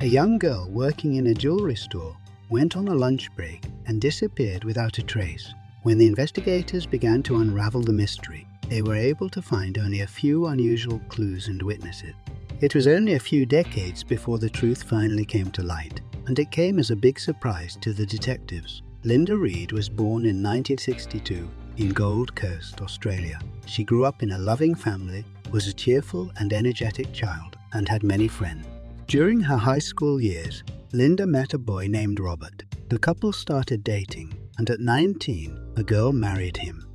A young girl working in a jewelry store went on a lunch break and disappeared without a trace. When the investigators began to unravel the mystery, they were able to find only a few unusual clues and witnesses. It was only a few decades before the truth finally came to light, and it came as a big surprise to the detectives. Linda Reed was born in 1962 in Gold Coast, Australia. She grew up in a loving family, was a cheerful and energetic child, and had many friends. During her high school years, Linda met a boy named Robert. The couple started dating, and at 19, a girl married him.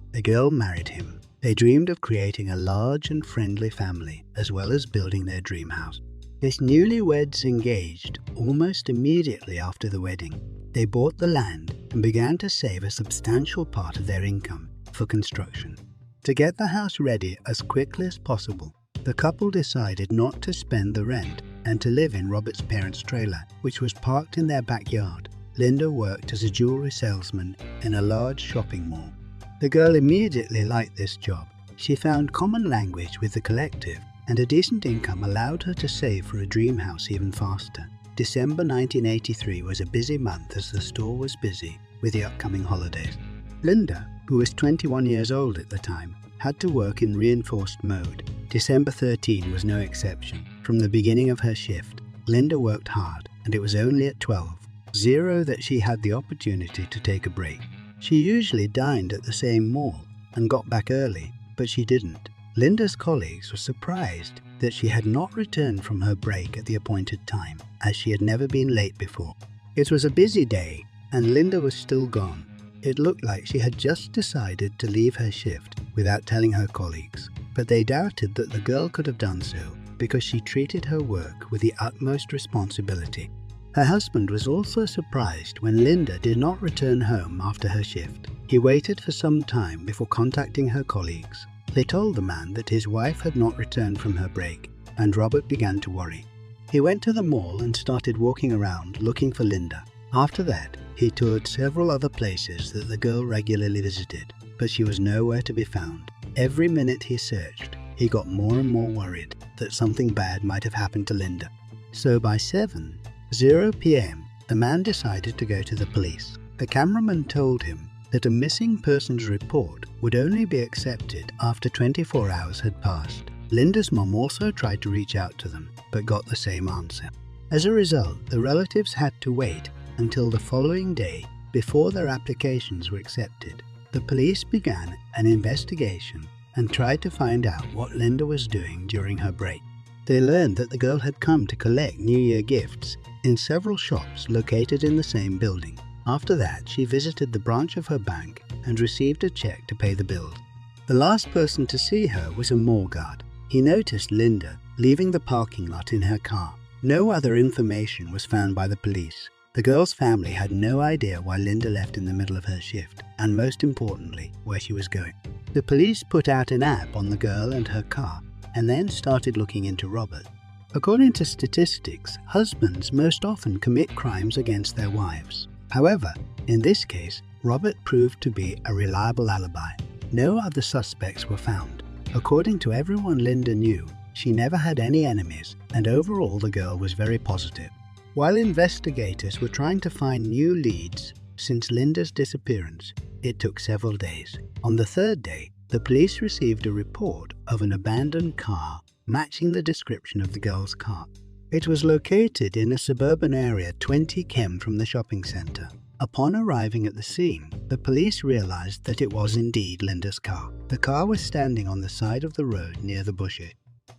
They dreamed of creating a large and friendly family, as well as building their dream house. The newlyweds engaged almost immediately after the wedding. They bought the land and began to save a substantial part of their income for construction. To get the house ready as quickly as possible, the couple decided not to spend the rent and to live in Robert's parents' trailer, which was parked in their backyard. Linda worked as a jewelry salesman in a large shopping mall. The girl immediately liked this job. She found common language with the collective, and a decent income allowed her to save for a dream house even faster. December 1983 was a busy month as the store was busy with the upcoming holidays. Linda, who was 21 years old at the time, had to work in reinforced mode. December 13 was no exception. From the beginning of her shift, Linda worked hard, and it was only at 12:00 that she had the opportunity to take a break. She usually dined at the same mall and got back early, but she didn't. Linda's colleagues were surprised that she had not returned from her break at the appointed time, as she had never been late before. It was a busy day, and Linda was still gone. It looked like she had just decided to leave her shift without telling her colleagues, but they doubted that the girl could have done so because she treated her work with the utmost responsibility. Her husband was also surprised when Linda did not return home after her shift. He waited for some time before contacting her colleagues. They told the man that his wife had not returned from her break, and Robert began to worry. He went to the mall and started walking around looking for Linda. After that, he toured several other places that the girl regularly visited, but she was nowhere to be found. Every minute he searched, he got more and more worried that something bad might have happened to Linda. So by 7:00 p.m., the man decided to go to the police. The cameraman told him that a missing persons report would only be accepted after 24 hours had passed. Linda's mom also tried to reach out to them, but got the same answer. As a result, the relatives had to wait until the following day before their applications were accepted. The police began an investigation and tried to find out what Linda was doing during her break. They learned that the girl had come to collect New Year gifts in several shops located in the same building. After that, she visited the branch of her bank and received a check to pay the bills. The last person to see her was a mall guard. He noticed Linda leaving the parking lot in her car. No other information was found by the police. The girl's family had no idea why Linda left in the middle of her shift, and most importantly, where she was going. The police put out an app on the girl and her car, and then started looking into Robert. According to statistics, husbands most often commit crimes against their wives. However, in this case, Robert proved to be a reliable alibi. No other suspects were found. According to everyone Linda knew, she never had any enemies, and overall the girl was very positive. While investigators were trying to find new leads since Linda's disappearance, it took several days. On the third day, the police received a report of an abandoned car matching the description of the girl's car. It was located in a suburban area 20 km from the shopping center. Upon arriving at the scene, the police realized that it was indeed Linda's car. The car was standing on the side of the road near the bushes.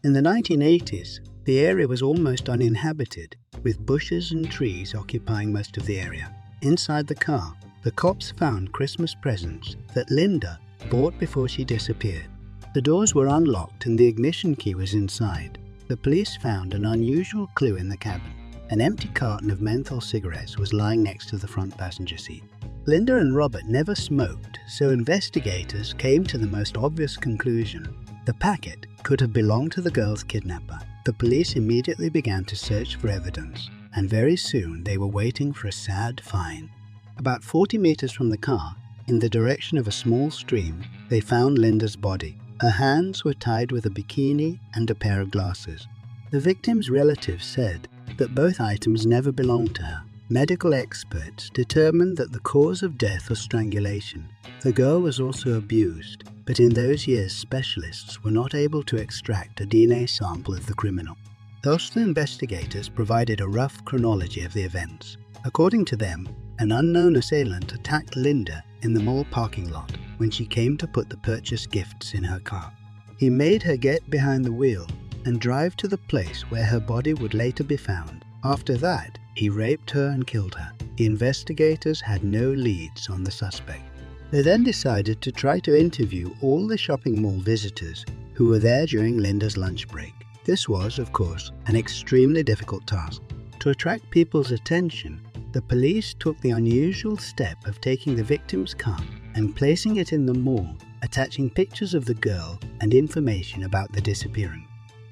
In the 1980s, the area was almost uninhabited, with bushes and trees occupying most of the area. Inside the car, the cops found Christmas presents that Linda bought before she disappeared. The doors were unlocked and the ignition key was inside. The police found an unusual clue in the cabin. An empty carton of menthol cigarettes was lying next to the front passenger seat. Linda and Robert never smoked, so investigators came to the most obvious conclusion. The packet could have belonged to the girl's kidnapper. The police immediately began to search for evidence, and very soon they were waiting for a sad find. About 40 meters from the car, in the direction of a small stream, they found Linda's body. Her hands were tied with a bikini and a pair of glasses. The victim's relatives said that both items never belonged to her. Medical experts determined that the cause of death was strangulation. The girl was also abused, but in those years specialists were not able to extract a DNA sample of the criminal. Thus the investigators provided a rough chronology of the events. According to them, an unknown assailant attacked Linda in the mall parking lot when she came to put the purchased gifts in her car. He made her get behind the wheel and drive to the place where her body would later be found. After that, he raped her and killed her. The investigators had no leads on the suspect. They then decided to try to interview all the shopping mall visitors who were there during Linda's lunch break. This was, of course, an extremely difficult task. To attract people's attention, the police took the unusual step of taking the victim's car and placing it in the mall, attaching pictures of the girl and information about the disappearance.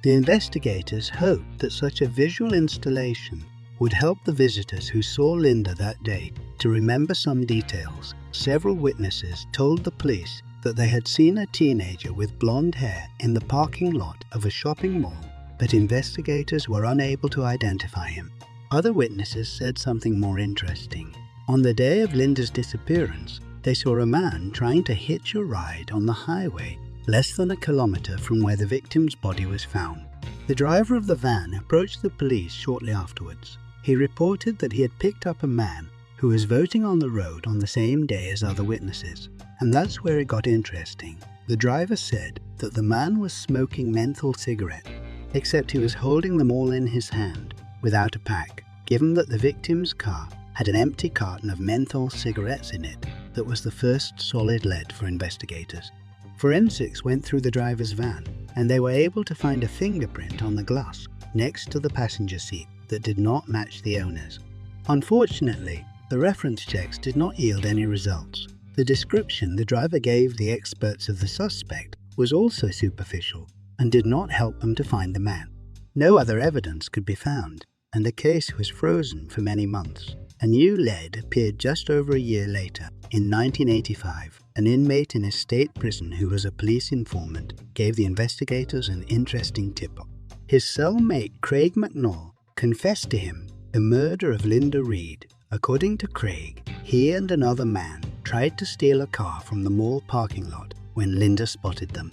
The investigators hoped that such a visual installation would help the visitors who saw Linda that day to remember some details. Several witnesses told the police that they had seen a teenager with blonde hair in the parking lot of a shopping mall, but investigators were unable to identify him. Other witnesses said something more interesting. On the day of Linda's disappearance, they saw a man trying to hitch a ride on the highway less than a kilometer from where the victim's body was found. The driver of the van approached the police shortly afterwards. He reported that he had picked up a man who was voting on the road on the same day as other witnesses. And that's where it got interesting. The driver said that the man was smoking menthol cigarettes, except he was holding them all in his hand, without a pack, given that the victim's car had an empty carton of menthol cigarettes in it that was the first solid lead for investigators. Forensics went through the driver's van, and they were able to find a fingerprint on the glass next to the passenger seat that did not match the owner's. Unfortunately, the reference checks did not yield any results. The description the driver gave the experts of the suspect was also superficial and did not help them to find the man. No other evidence could be found, and the case was frozen for many months. A new lead appeared just over a year later. In 1985, an inmate in a state prison who was a police informant gave the investigators an interesting tip-off. His cellmate Craig McNall confessed to him the murder of Linda Reed. According to Craig, he and another man tried to steal a car from the mall parking lot when Linda spotted them.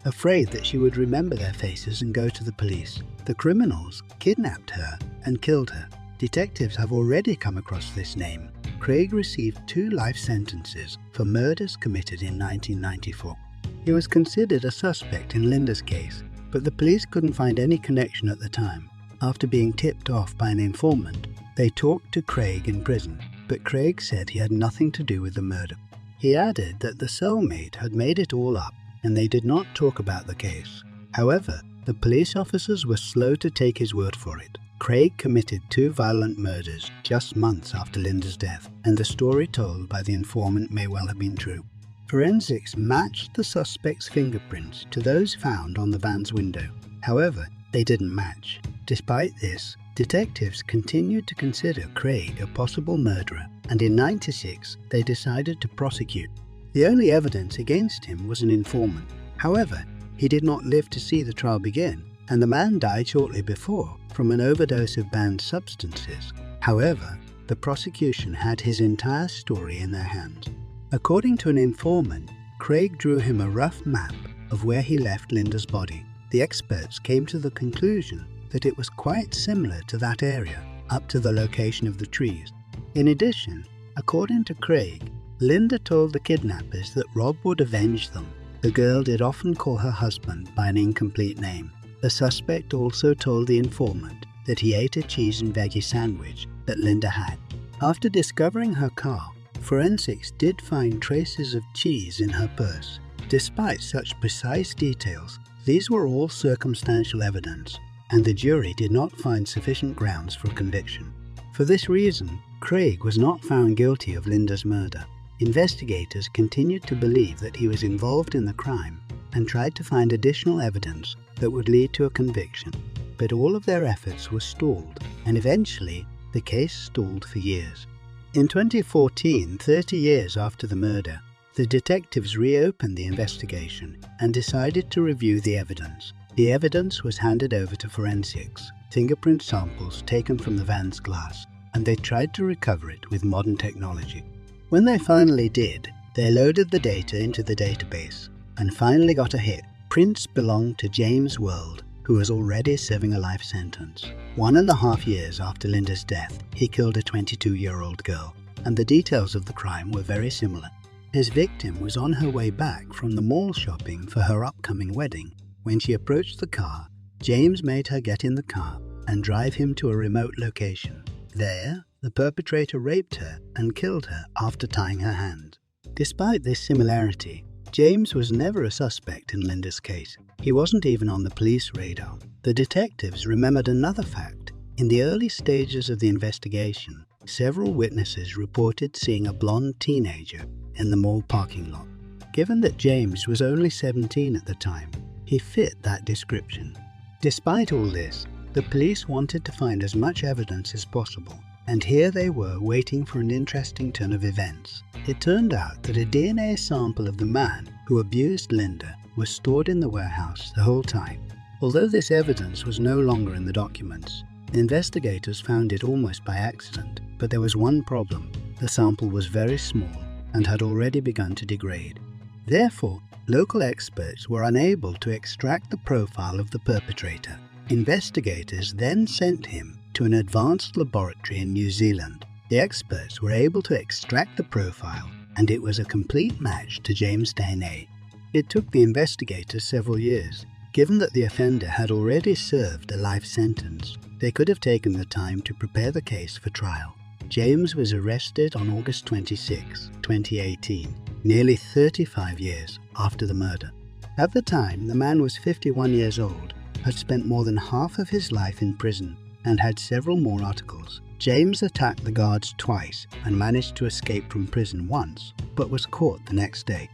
Afraid that she would remember their faces and go to the police, the criminals kidnapped her and killed her. Detectives have already come across this name. Craig received 2 life sentences for murders committed in 1994. He was considered a suspect in Linda's case, but the police couldn't find any connection at the time. After being tipped off by an informant, they talked to Craig in prison, but Craig said he had nothing to do with the murder. He added that the cellmate had made it all up and they did not talk about the case. However, the police officers were slow to take his word for it. Craig committed 2 violent murders just months after Linda's death, and the story told by the informant may well have been true. Forensics matched the suspect's fingerprints to those found on the van's window. However, they didn't match. Despite this, detectives continued to consider Craig a possible murderer, and in '96 they decided to prosecute. The only evidence against him was an informant. However, he did not live to see the trial begin, and the man died shortly before from an overdose of banned substances. However, the prosecution had his entire story in their hands. According to an informant, Craig drew him a rough map of where he left Linda's body. The experts came to the conclusion that it was quite similar to that area, up to the location of the trees. In addition, according to Craig, Linda told the kidnappers that Rob would avenge them. The girl did often call her husband by an incomplete name. The suspect also told the informant that he ate a cheese and veggie sandwich that Linda had. After discovering her car, forensics did find traces of cheese in her purse. Despite such precise details, these were all circumstantial evidence, and the jury did not find sufficient grounds for conviction. For this reason, Craig was not found guilty of Linda's murder. Investigators continued to believe that he was involved in the crime and tried to find additional evidence that would lead to a conviction, but all of their efforts were stalled, and eventually the case stalled for years. In 2014, 30 years after the murder, the detectives reopened the investigation and decided to review the evidence. The evidence was handed over to forensics. fingerprint samples taken from the van's glass, and they tried to recover it with modern technology. When they finally did, they loaded the data into the database and finally got a hit. Prints belonged to James World, who was already serving a life sentence. 1.5 years after Linda's death, he killed a 22-year-old girl, and the details of the crime were very similar. His victim was on her way back from the mall shopping for her upcoming wedding. When she approached the car, James made her get in the car and drive him to a remote location. There, the perpetrator raped her and killed her after tying her hands. Despite this similarity, James was never a suspect in Linda's case. He wasn't even on the police radar. The detectives remembered another fact. In the early stages of the investigation, several witnesses reported seeing a blonde teenager in the mall parking lot. Given that James was only 17 at the time, he fit that description. Despite all this, the police wanted to find as much evidence as possible, and here they were waiting for an interesting turn of events. It turned out that a DNA sample of the man who abused Linda was stored in the warehouse the whole time. Although this evidence was no longer in the documents, investigators found it almost by accident, but there was one problem. The sample was very small and had already begun to degrade. Therefore, local experts were unable to extract the profile of the perpetrator. Investigators then sent him to an advanced laboratory in New Zealand. The experts were able to extract the profile, and it was a complete match to James' DNA. It took the investigators several years. Given that the offender had already served a life sentence, they could have taken the time to prepare the case for trial. James was arrested on August 26, 2018, nearly 35 years after the murder. At the time, the man was 51 years old, had spent more than half of his life in prison, and had several more articles. James attacked the guards twice and managed to escape from prison once, but was caught the next day.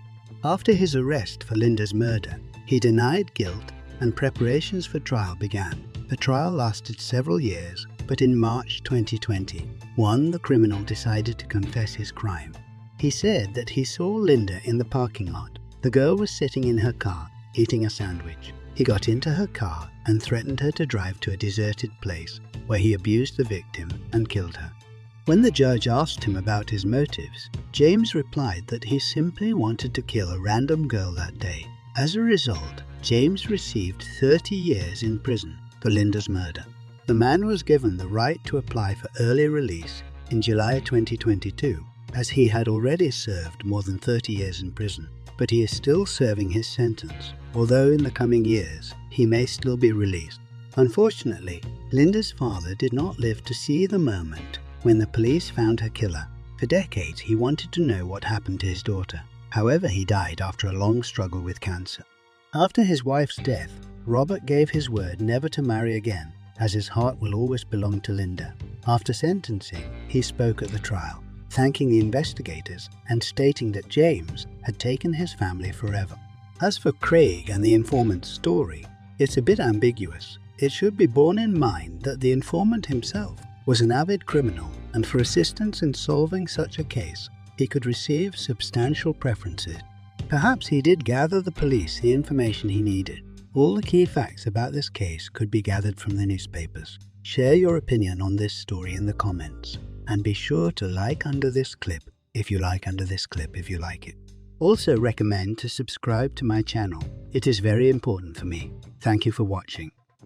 After his arrest for Linda's murder, he denied guilt and preparations for trial began. The trial lasted several years, but in March 2020, the criminal decided to confess his crime. He said that he saw Linda in the parking lot. The girl was sitting in her car, eating a sandwich. He got into her car and threatened her to drive to a deserted place where he abused the victim and killed her. When the judge asked him about his motives, James replied that he simply wanted to kill a random girl that day. As a result, James received 30 years in prison for Linda's murder. The man was given the right to apply for early release in July 2022, as he had already served more than 30 years in prison, but he is still serving his sentence, although in the coming years he may still be released. Unfortunately, Linda's father did not live to see the moment when the police found her killer. For decades he wanted to know what happened to his daughter. However, he died after a long struggle with cancer. After his wife's death, Robert gave his word never to marry again, as his heart will always belong to Linda. After sentencing, he spoke at the trial, thanking the investigators and stating that James had taken his family forever. As for Craig and the informant's story, it's a bit ambiguous. It should be borne in mind that the informant himself was an avid criminal, and for assistance in solving such a case, he could receive substantial preferences. Perhaps he did gather the police the information he needed. All the key facts about this case could be gathered from the newspapers. Share your opinion on this story in the comments, and be sure to like under this clip if you like it. Also recommend to subscribe to my channel. It is very important for me. Thank you for watching.